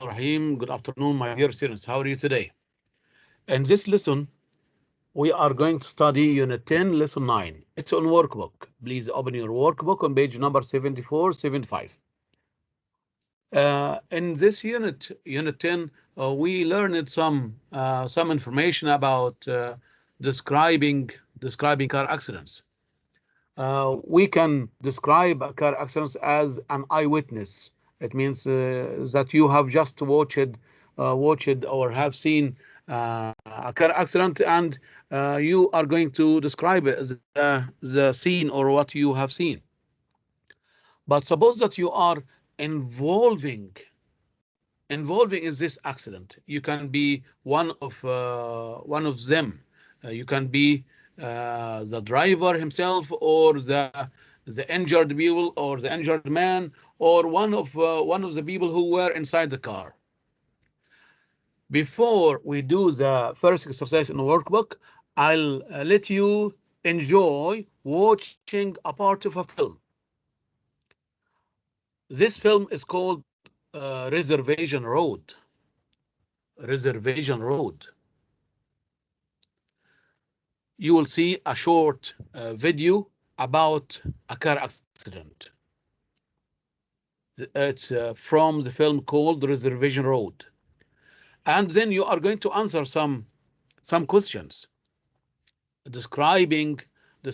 Rahim. Good afternoon, my dear students. How are you today? In this lesson, we are going to study Unit 10, Lesson 9. It's on workbook. Please open your workbook on page number 74, 75. In this unit, Unit 10, we learned some information about describing car accidents. We can describe a car accident as an eyewitness. It means that you have just watched or have seen a car accident, and you are going to describe the scene or what you have seen. But suppose that you are involving in this accident. You can be one of them. You can be the driver himself, or the injured people, or the injured man, or one of the people who were inside the car. Before we do the first exercise in the workbook, I'll let you enjoy watching a part of a film. This film is called Reservation Road. Reservation Road. You will see a short video about a car accident. It's from the film called Reservation Road. And then you are going to answer some questions describing the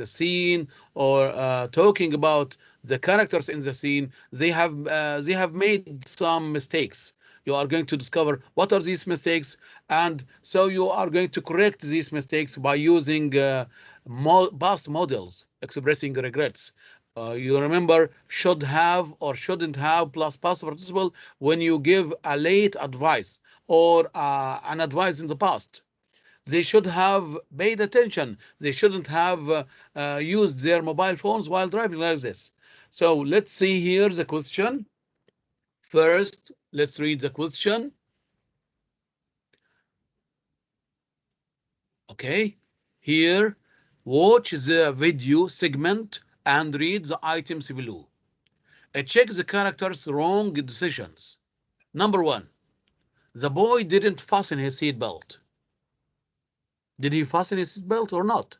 scene, or talking about the characters in the scene. They have made some mistakes. You are going to discover what are these mistakes, and so you are going to correct these mistakes by using past models expressing regrets. You remember should have or shouldn't have plus past participle when you give a late advice or an advice in the past. They should have paid attention. They shouldn't have used their mobile phones while driving like this. So let's see here the question. First, let's read the question. Okay, here, watch the video segment and read the items below. Check the characters' wrong decisions. Number 1, the boy didn't fasten his seatbelt. Did he fasten his seatbelt or not?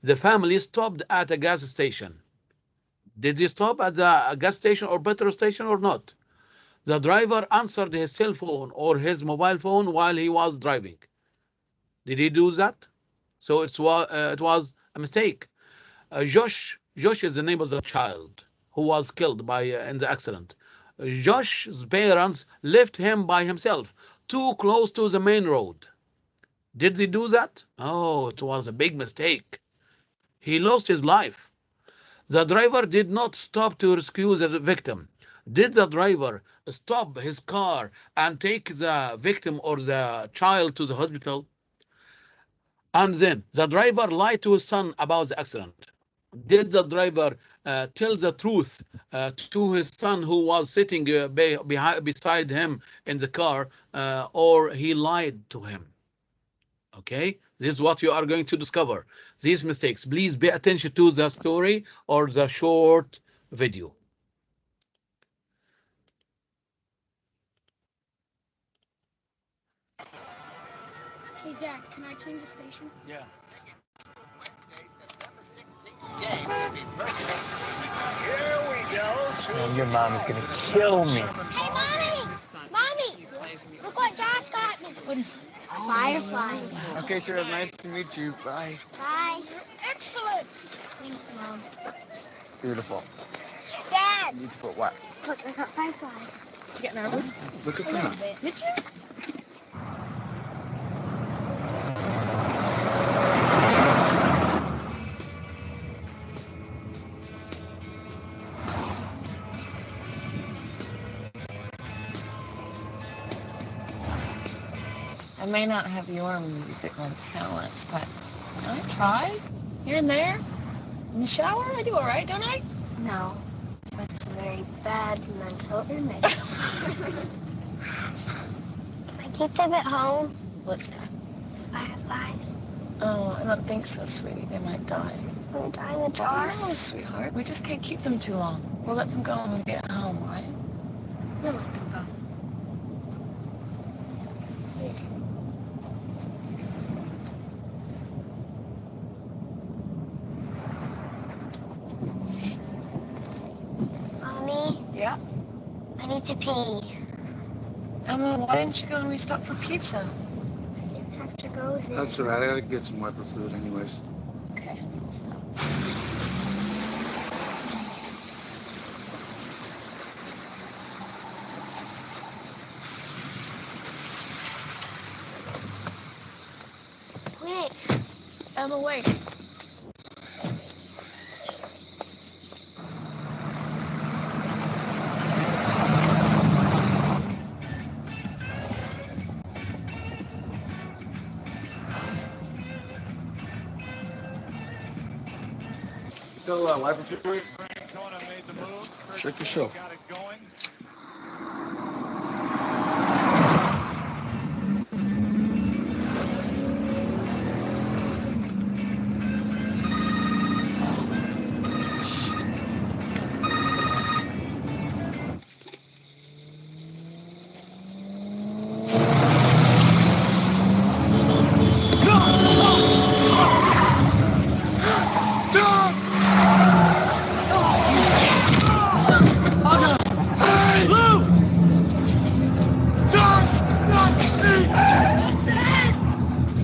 The family stopped at a gas station. Did he stop at the gas station or petrol station or not? The driver answered his cell phone or his mobile phone while he was driving. Did he do that? So it was a mistake. Josh is the name of the child who was killed in the accident. Josh's parents left him by himself, too close to the main road. Did they do that? Oh, it was a big mistake. He lost his life. The driver did not stop to rescue the victim. Did the driver stop his car and take the victim or the child to the hospital? And then the driver lied to his son about the accident. Did the driver tell the truth to his son who was sitting beside him in the car, or he lied to him? Okay, this is what you are going to discover. These mistakes. Please pay attention to the story or the short video. Hey, Dad, can I change the station? Yeah. Here we go. Man, your mom is gonna kill me. Hey, Mommy! Mommy! Look what Josh got me. What is it? Firefly. Okay, sure. Nice to meet you. Bye. Bye. You're excellent. Thanks, Mom. Beautiful. Dad! Beautiful what? Look, I got fireflies. Did you get nervous? Look at A little that. bit. Did you? I may not have your musical talent, but I try here and there. In the shower, I do all right, don't I? No, that's a very bad mental image. Can I keep them at home? What's that? Fireflies. Oh, I don't think so, sweetie. They might die. Will they die in the dark? No, sweetheart. We just can't keep them too long. We'll let them go when we get home, right? يلا تنفع. Mommy, Yeah? I need to pee. Emma, why didn't you go when we stopped for pizza? I didn't have to go there. That's all right. I gotta get some wiper fluid anyways. Okay, stop. Quick. Emma, wait. So, wiper fluid? Check yourself. Got it going.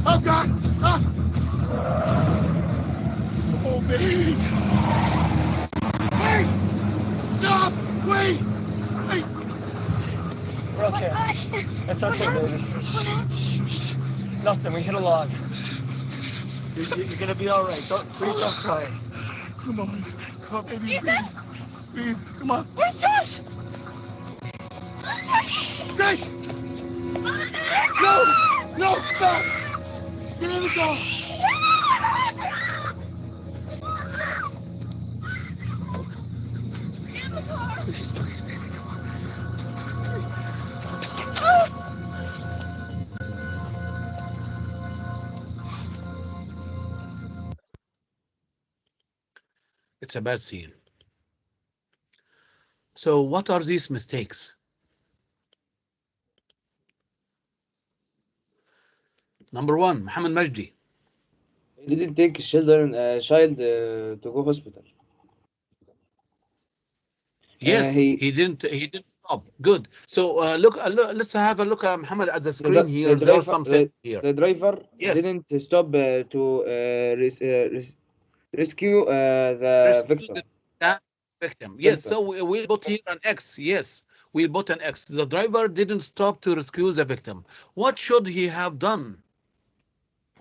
Oh, God! Oh, baby! Wait! Stop! Wait! Wait! We're okay. It's okay, baby. Nothing. We hit a log. You're gonna be all right. Please don't cry. Come on, baby. Breathe. Come on. Where's Josh? Grace! No! Stop! Get in the car! Please, baby, come on. It's a bad scene. So what are these mistakes? Number one, Muhammad Majdi. He didn't take child to go hospital. Yes, he he didn't stop. Good. So let's have a look at Muhammad at the the, screen here. the There are driver some things here. the driver Yes. didn't stop to rescue the victim. That victim. Yes. So we'll put here an X. Yes, we'll put an X. The driver didn't stop to rescue the victim. What should he have done?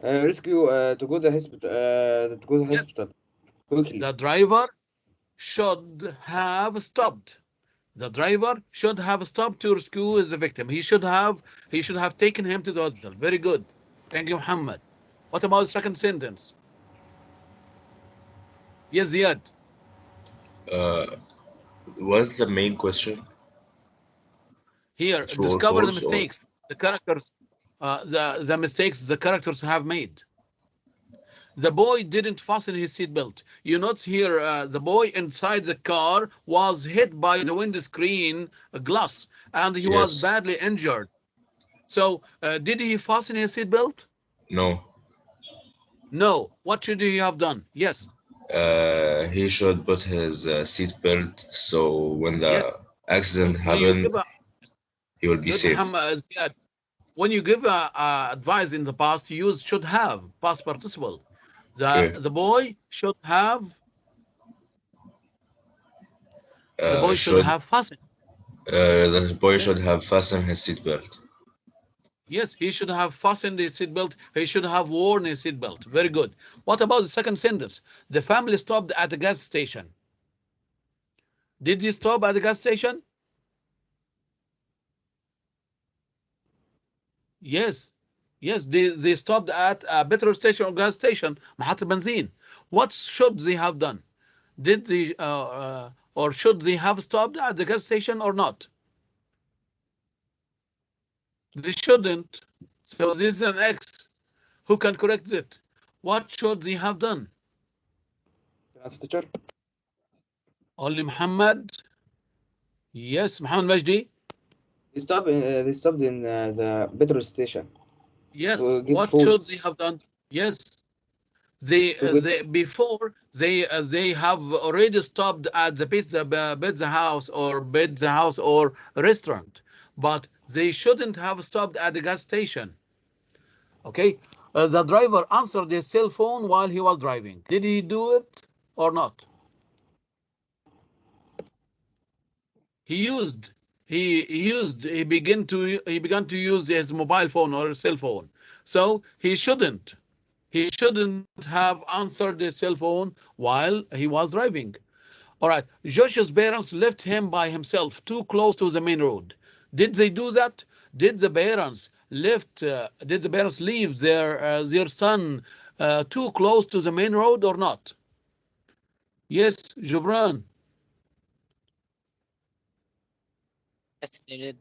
Rescue to go to the hospital quickly. The driver should have stopped. The driver should have stopped to rescue the victim. He should have taken him to the hospital. Very good. Thank you, Muhammad. What about the second sentence? Yes, Ziad. What's the main question? Here, True or discover the false, or mistakes the characters, the mistakes the characters have made. The boy didn't fasten his seatbelt. You notice here, the boy inside the car was hit by the windscreen glass, and he was yes? badly injured. So, did he fasten his seatbelt? No. No. What should he have done? Yes. He should put his seat belt so when the Yes. accident When you happened, give a he will be good safe. Muhammad, Ziad, when you give advice in the past, you use should have, past participle. Okay. The boy should have. The boy should Should have fastened. the boy Yes. should have fastened his seat belt. Yes, he should have fastened his seatbelt. He should have worn his seatbelt. Very good. What about the second sentence? The family stopped at the gas station. Did he stop at the gas station? Yes. Yes, they stopped at a petrol station or gas station, محطة بنزين. What should they have done? Did they or should they have stopped at the gas station or not? They shouldn't. So this is an X. Who can correct it? What should they have done? Teacher. Only Muhammad. Yes, Muhammad Majdi. They stopped in the petrol station Yes. to get What food. should they have done? Yes. They before they have already stopped at the pizza house or restaurant, but they shouldn't have stopped at the gas station. Okay, the driver answered his cell phone while he was driving. Did he do it or not? He used he began to use his mobile phone or cell phone. So he shouldn't have answered his cell phone while he was driving. All right. Josh's parents left him by himself too close to the main road. Did they do that? Did the parents leave their son too close to the main road or not? Yes, Jubran. Yes, they did.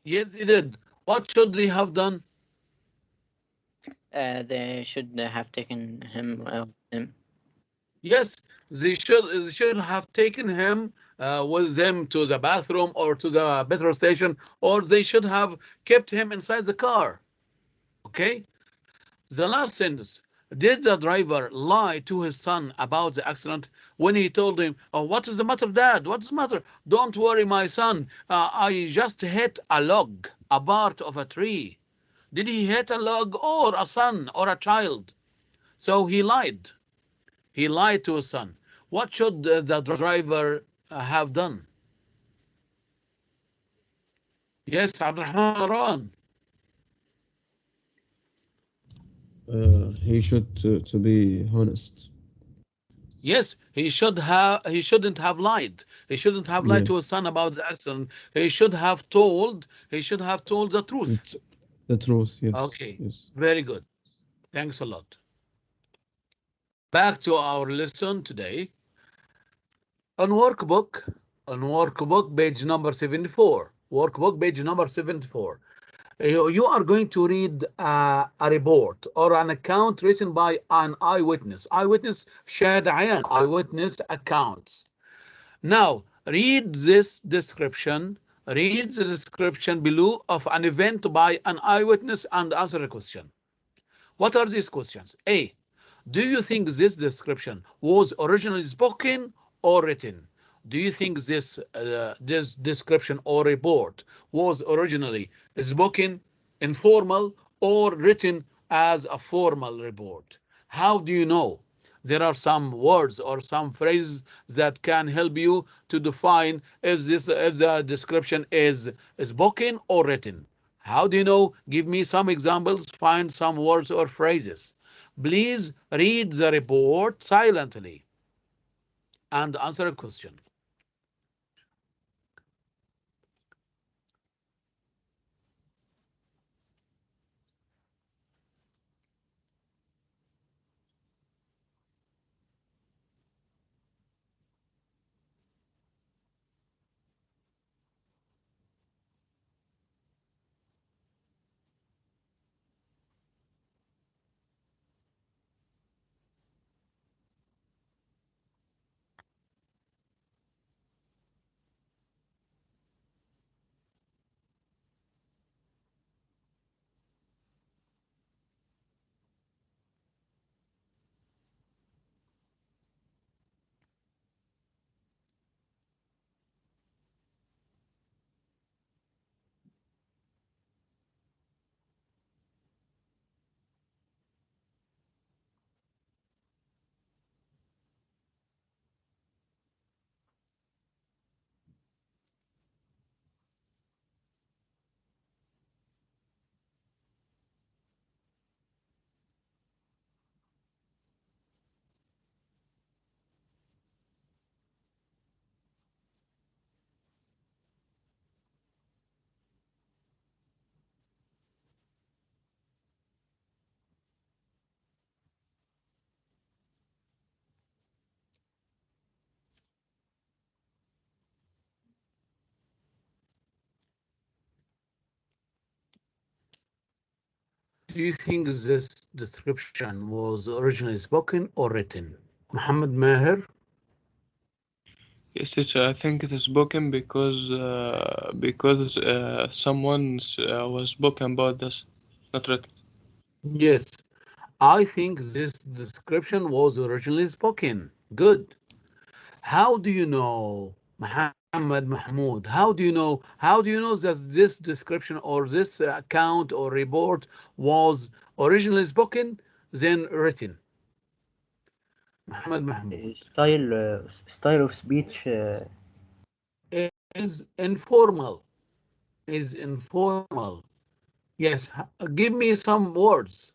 Yes, they did. What should they have done? They should have taken him with them. Yes, they should have taken him with them to the bathroom or to the petrol station, or they should have kept him inside the car. Okay. The last sentence. Did the driver lie to his son about the accident when he told him, "Oh, what is the matter, Dad? What's the matter? Don't worry, my son. I just hit a log, a part of a tree." Did he hit a log or a son or a child? So he lied. He lied to his son. What should the driver have done? Yes, Abdurrahman Maran. He should to be honest. Yes, he shouldn't have lied. He shouldn't have lied Yeah, to his son about the accident. He should have told the truth. it's the truth. Yes, Okay, yes. very good. Thanks a lot. Back to our lesson today. On workbook, page number 74. Workbook page number 74. You are going to read a report or an account written by an eyewitness. Eyewitness شاهد عيان. Eyewitness accounts. Now, read this description. Read the description below of an event by an eyewitness and answer a question. What are these questions? A. Do you think this description was originally spoken or written? Do you think this description or report was originally spoken, informal, or written as a formal report? How do you know? There are some words or some phrases that can help you to define if the description is spoken or written. How do you know? Give me some examples, find some words or phrases. Please read the report silently and answer a question. Do you think this description was originally spoken or written? Muhammad Maher? Yes, teacher, I think it is spoken because someone was spoken about this, not written. Yes, I think this description was originally spoken. Good. How do you know, Muhammad Mahmoud? How do you know? How do you know that this description or this account or report was originally spoken, then written? Muhammad Mahmoud. Style of speech. Is informal. Is informal. Yes. Give me some words,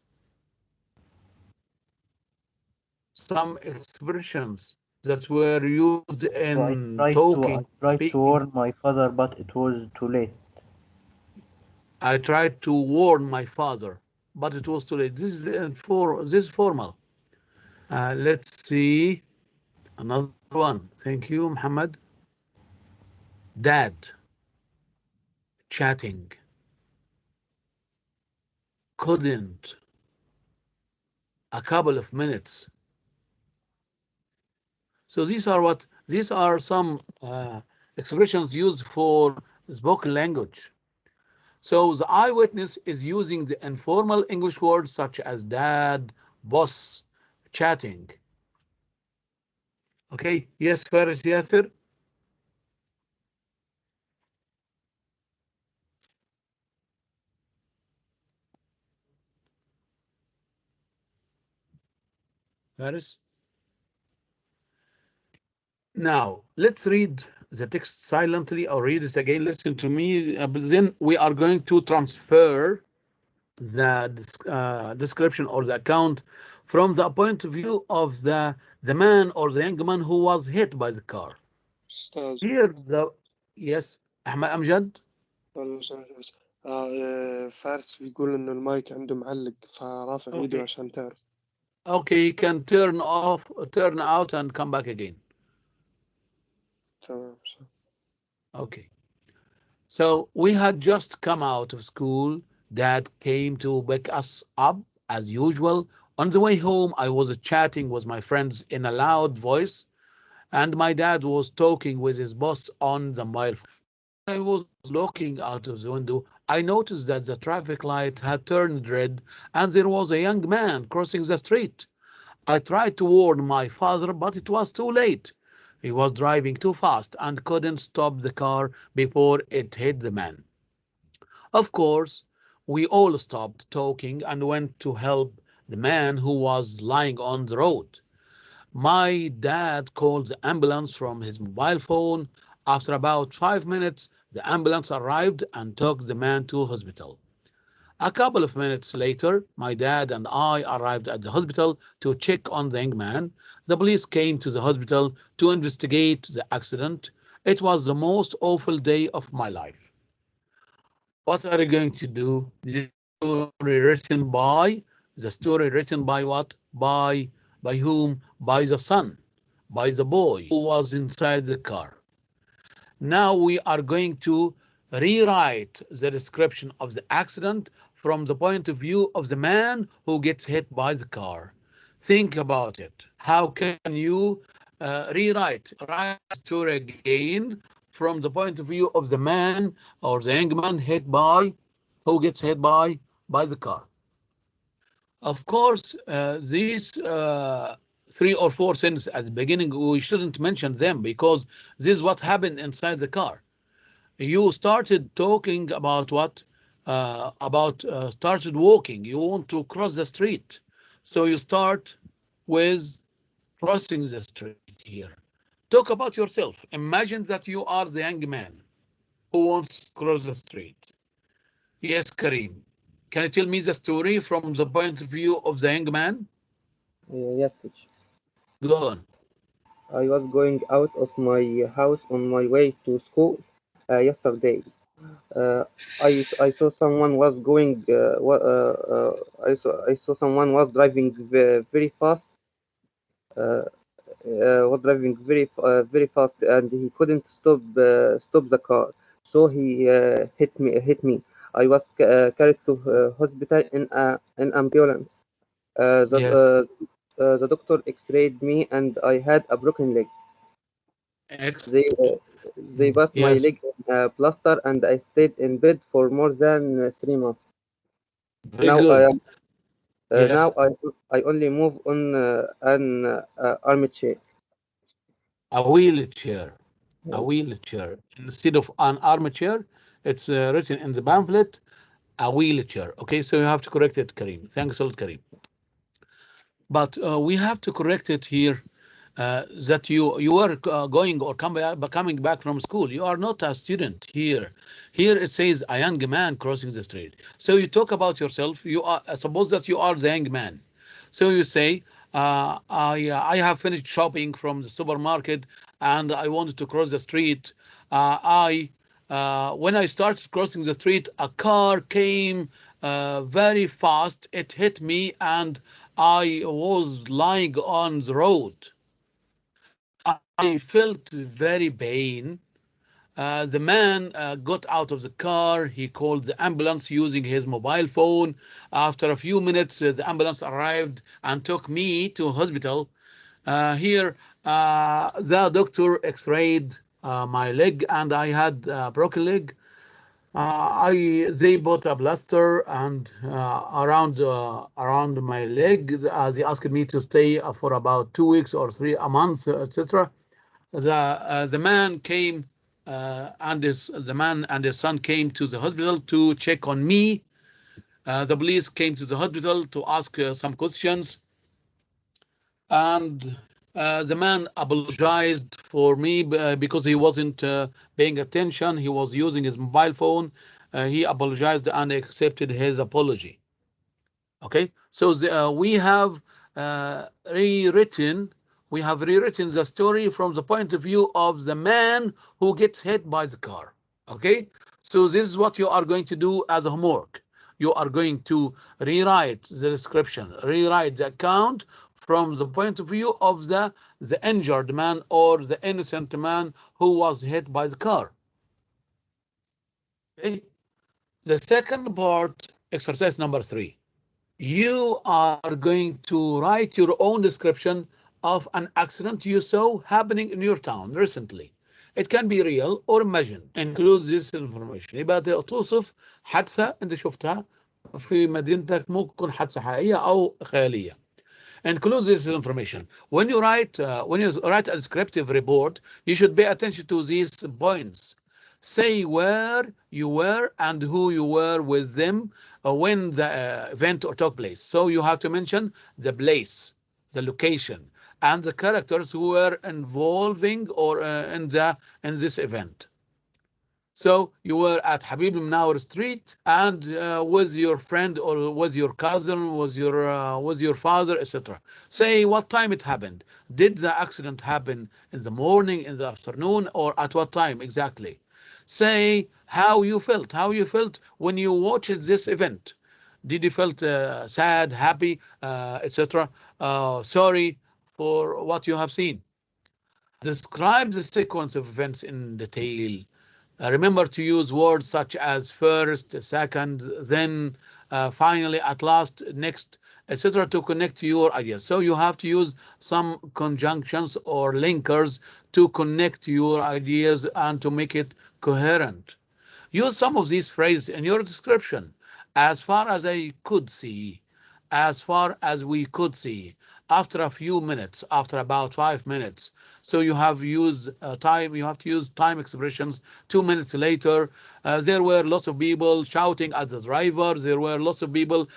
some expressions that were used in I talking, tried to speaking. warn my father, but it was too late. I tried to warn my father, but it was too late. This is formal. Let's see another one. Thank you, Muhammad. Dad chatting, couldn't, a couple of minutes. So these are some expressions used for spoken language. So the eyewitness is using the informal English words such as dad, boss, chatting. Okay, yes, Faris Yasser. Faris. Now, let's read the text silently or read it again. Listen to me. But then we are going to transfer the description or the account from the point of view of the man or the young man who was hit by the car. أستاذ Here, yes, Ahmed Amjad. والله سامحني بس فارس بيقول إنه المايك عنده معلق فرافع إيده Okay. عشان تعرف. Okay, you can turn off, turn out, and come back again. تمام. Okay. So we had just come out of school. Dad came to pick us up as usual. On the way home, I was chatting with my friends in a loud voice, and my dad was talking with his boss on the mobile phone. I was looking out of the window. I noticed that the traffic light had turned red and there was a young man crossing the street. I tried to warn my father, but it was too late. He was driving too fast and couldn't stop the car before it hit the man. Of course, we all stopped talking and went to help the man who was lying on the road. My dad called the ambulance from his mobile phone. After about 5 minutes, the ambulance arrived and took the man to hospital. A couple of minutes later, my dad and I arrived at the hospital to check on the young man. The police came to the hospital to investigate the accident. It was the most awful day of my life. What are you going to do? The story written by what? By whom? By the son, by the boy who was inside the car. Now we are going to rewrite the description of the accident from the point of view of the man who gets hit by the car. Think about it. How can you write the story again from the point of view of the man or the young man who gets hit by the car? Of course, these 3 or 4 sentences at the beginning, we shouldn't mention them because this is what happened inside the car. You started talking about what? Started walking. You want to cross the street. So you start with crossing the street here. Talk about yourself. Imagine that you are the young man who wants to cross the street. Yes, Karim. Can you tell me the story from the point of view of the young man? Yes, teacher. Go on. I was going out of my house on my way to school yesterday. I saw someone was going. I saw someone was driving very fast. Was driving very fast, and he couldn't stop the car. So he hit me. I was carried to hospital in an ambulance. Yes. The doctor X-rayed me, and I had a broken leg. They put my Yes. leg in a plaster and I stayed in bed for more than 3 months. Very Now good. Yes. now I only move on an armchair. A wheelchair. A wheelchair. Instead of an armchair, it's written in the pamphlet, a wheelchair. Okay, so you have to correct it, Karim. Thanks a lot, Karim. But we have to correct it here that you are going or coming back from school. You are not a student here. Here it says a young man crossing the street. So you talk about yourself. You are suppose that you are the young man. So you say, I have finished shopping from the supermarket and I wanted to cross the street. I When I started crossing the street, a car came very fast. It hit me and I was lying on the road. I felt very pain. The man got out of the car. He called the ambulance using his mobile phone. After a few minutes, the ambulance arrived and took me to hospital. Here, the doctor x-rayed my leg, and I had a broken leg. They put a plaster and around my leg. They asked me to stay for about 2 weeks or a month, etc. The man came the man and his son came to the hospital to check on me. The police came to the hospital to ask some questions, and the man apologized for me because he wasn't paying attention. He was using his mobile phone. He apologized and accepted his apology. Okay, so we have rewritten the story from the point of view of the man who gets hit by the car. Okay, so this is what you are going to do as a homework. You are going to rewrite the description, rewrite the account from the point of view of the injured man or the innocent man who was hit by the car. Okay, the second part, exercise number 3. You are going to write your own description of an accident you saw happening in your town recently. It can be real or imagined. Includes this information. يبقى توصف حادثة أنت شفتها في مدينتك، ممكن تكون حادثة حقيقية أو خيالية. Includes this information. When you write a descriptive report, you should pay attention to these points. Say where you were and who you were with them when the event took place. So you have to mention the place, the location, and the characters who were involving or in this event. So you were at Habib Mnawar Street and with your friend or with your cousin, with your father, etc. Say what time it happened. Did the accident happen in the morning, in the afternoon, or at what time exactly? Say how you felt when you watched this event. Did you felt sad, happy, etc.? Sorry for what you have seen. Describe the sequence of events in detail. Remember to use words such as first, second, then, finally, at last, next, etc. to connect your ideas. So you have to use some conjunctions or linkers to connect your ideas and to make it coherent. Use some of these phrases in your description. As far as I could see, as far as we could see, after a few minutes, after about 5 minutes. So you have used time, you have to use time expressions. 2 minutes later, there were lots of people shouting at the driver. There were lots of people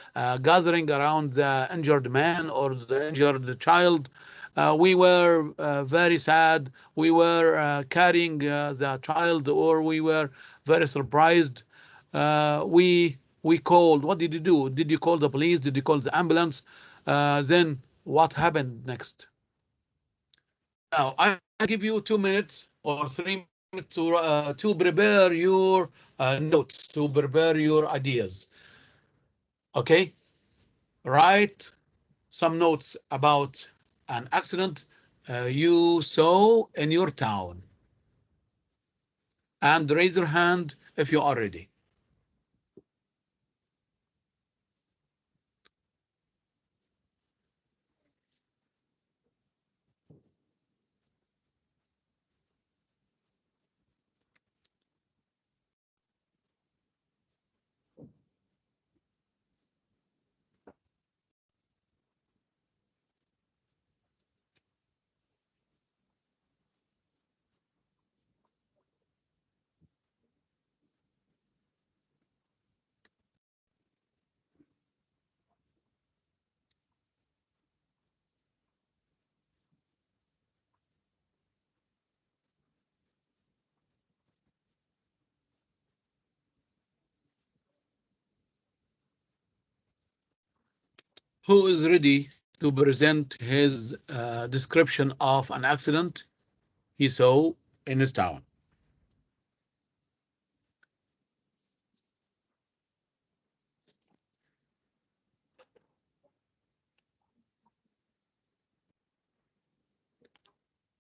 gathering around the injured man or the injured child. We were very sad. We were carrying the child, or we were very surprised. We called. What did you do? Did you call the police? Did you call the ambulance? Then what happened next? Now I give you 2 minutes or 3 minutes to prepare your notes, to prepare your ideas. Okay, write some notes about an accident you saw in your town, and raise your hand if you are ready. Who is ready to present his description of an accident he saw in his town?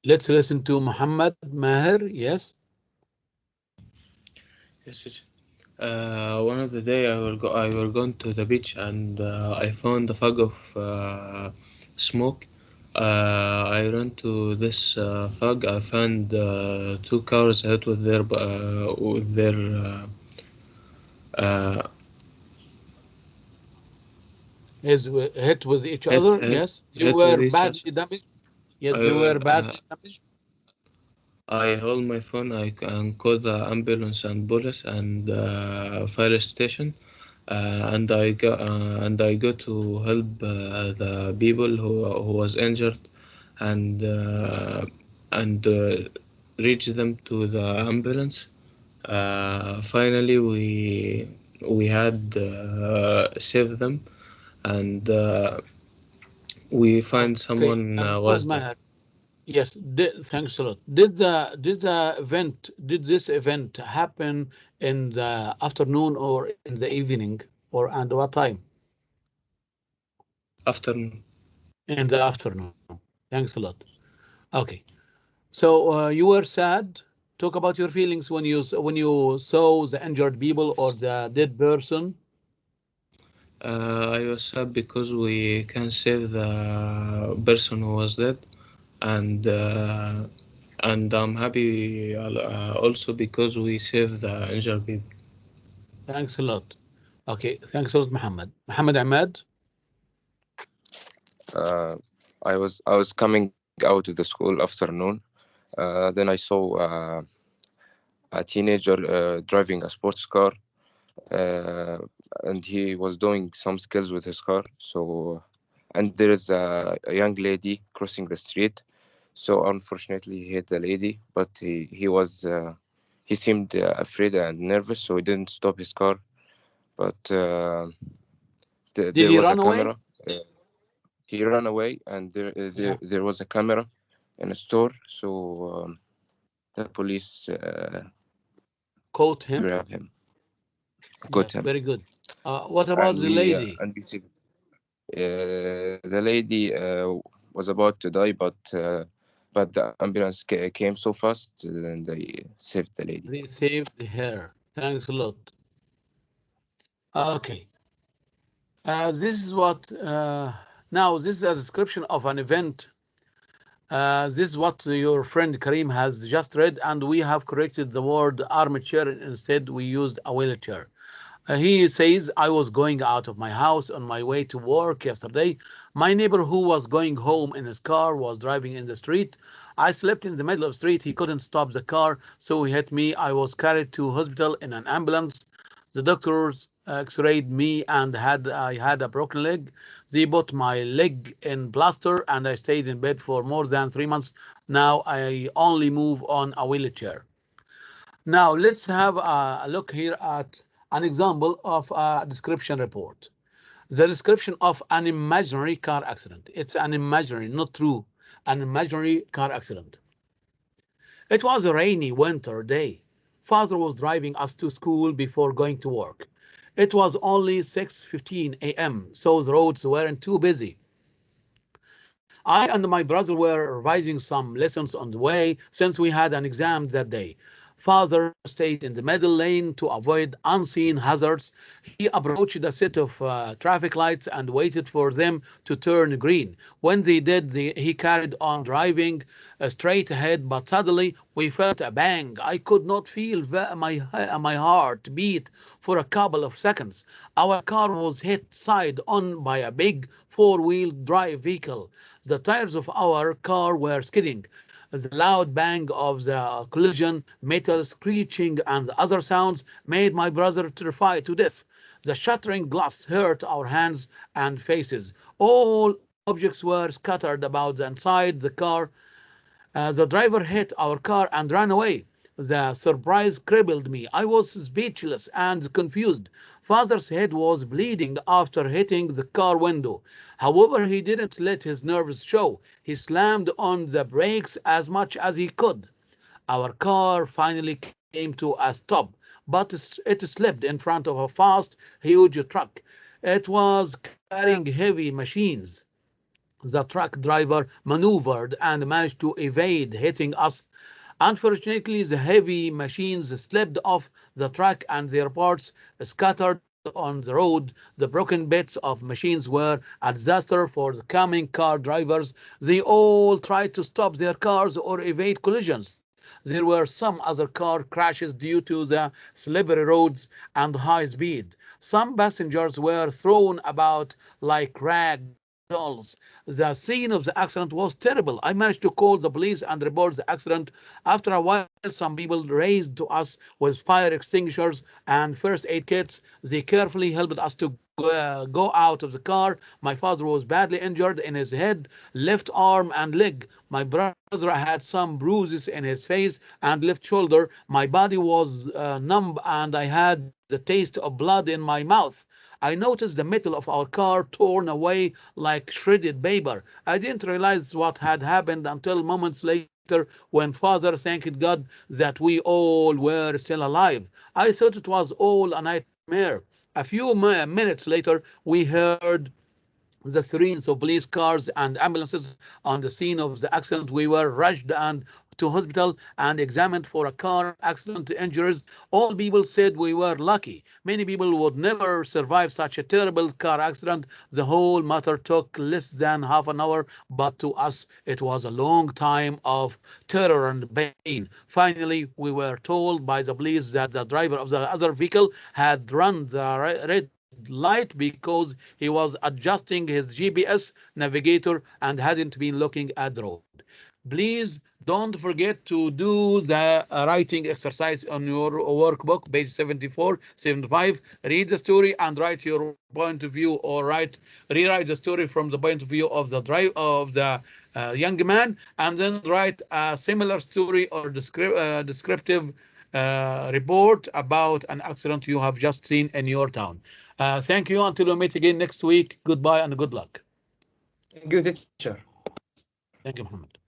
Let's listen to Muhammad Maher. Yes. Yes, yes. One of the day I were going to the beach and I found a fog of smoke. I ran to this fog. I found two cars hit with their uh, Is hit with each other. Yes. They hit with were each other. badly damaged. Yes, I they were uh, badly damaged. I hold my phone. I can call the ambulance and police and fire station. And I go to help the people who was injured and and reach them to the ambulance. Finally, we had saved them, and we find Okay. someone Muhammad was dead. Maher. Yes. Thanks a lot. Did this event happen in the afternoon or in the evening, or and what time? Afternoon. In the afternoon. Thanks a lot. Okay. So you were sad. Talk about your feelings when you saw the injured people or the dead person. I was sad because we can save the person who was dead, and uh, and I'm happy also because we saved the injured people. Thanks a lot. Okay. Thanks a lot, Muhammad. Muhammad Ahmed. Uh, I was coming out of the school afternoon. Then I saw a teenager driving a sports car, uh, and he was doing some skills with his car. So, and there is a young lady crossing the street. So unfortunately, he hit the lady, but he seemed afraid and nervous, so he didn't stop his car. But Did there he was a run away? camera. He ran away, and Yeah. there was a camera in a store. So the police Caught him. grabbed him, Yes. caught him, Very good. What about the lady? and we saved. The lady was about to die, but the ambulance came so fast, and they saved the lady. They saved her. Thanks a lot. Okay. This is what now. This is a description of an event. This is what your friend Karim has just read, and we have corrected the word armchair. Instead, we used a wheelchair. He says, I was going out of my house on my way to work yesterday. My neighbor who was going home in his car was driving in the street. I slept in the middle of the street. He couldn't stop the car, so he hit me. I was carried to hospital in an ambulance. The doctors x-rayed me and I had a broken leg. They put my leg in plaster and I stayed in bed for more than 3 months. Now I only move on a wheelchair. Now let's have a look here at an example of a description report. The description of an imaginary car accident. It's an imaginary, not true, an imaginary car accident. It was a rainy winter day. Father was driving us to school before going to work. It was only 6:15 a.m., so the roads weren't too busy. I and my brother were revising some lessons on the way since we had an exam that day. Father stayed in the middle lane to avoid unseen hazards. He approached a set of traffic lights and waited for them to turn green. When they did, he carried on driving straight ahead, but suddenly we felt a bang. I could not feel my heart beat for a couple of seconds. Our car was hit side on by a big four-wheel drive vehicle. The tires of our car were skidding. The loud bang of the collision, metal screeching, and other sounds made my brother terrified to death. The shattering glass hurt our hands and faces. All objects were scattered about the inside the car. The driver hit our car and ran away. The surprise crippled me. I was speechless and confused. Father's head was bleeding after hitting the car window. However, he didn't let his nerves show. He slammed on the brakes as much as he could. Our car finally came to a stop, but it slipped in front of a fast, huge truck. It was carrying heavy machines. The truck driver maneuvered and managed to evade hitting us. Unfortunately, the heavy machines slipped off the truck and their parts scattered on the road. The broken bits of machines were a disaster for the coming car drivers. They all tried to stop their cars or evade collisions. There were some other car crashes due to the slippery roads and high speed. Some passengers were thrown about like rag dolls. The scene of the accident was terrible. I managed to call the police and report the accident. After a while, some people raced to us with fire extinguishers and first aid kits. They carefully helped us to go out of the car. My father was badly injured in his head, left arm, and leg. My brother had some bruises in his face and left shoulder. My body was numb, and I had the taste of blood in my mouth. I noticed the metal of our car torn away like shredded paper. I didn't realize what had happened until moments later when Father thanked God that we all were still alive. I thought it was all a nightmare. A few minutes later, we heard the sirens of police cars and ambulances on the scene of the accident. We were rushed and to hospital and examined for a car accident injuries. All people said we were lucky. Many people would never survive such a terrible car accident. The whole matter took less than half an hour, but to us it was a long time of terror and pain. Finally, we were told by the police that the driver of the other vehicle had run the red light because he was adjusting his GPS navigator and hadn't been looking at the road. Please don't forget to do the writing exercise on your workbook, page 74, 75. Read the story and write your point of view, or rewrite the story from the point of view of the young man, and then write a similar story or descriptive report about an accident you have just seen in your town. Thank you. Until we meet again next week. Goodbye and good luck. Thank you, teacher. Thank you, Muhammad.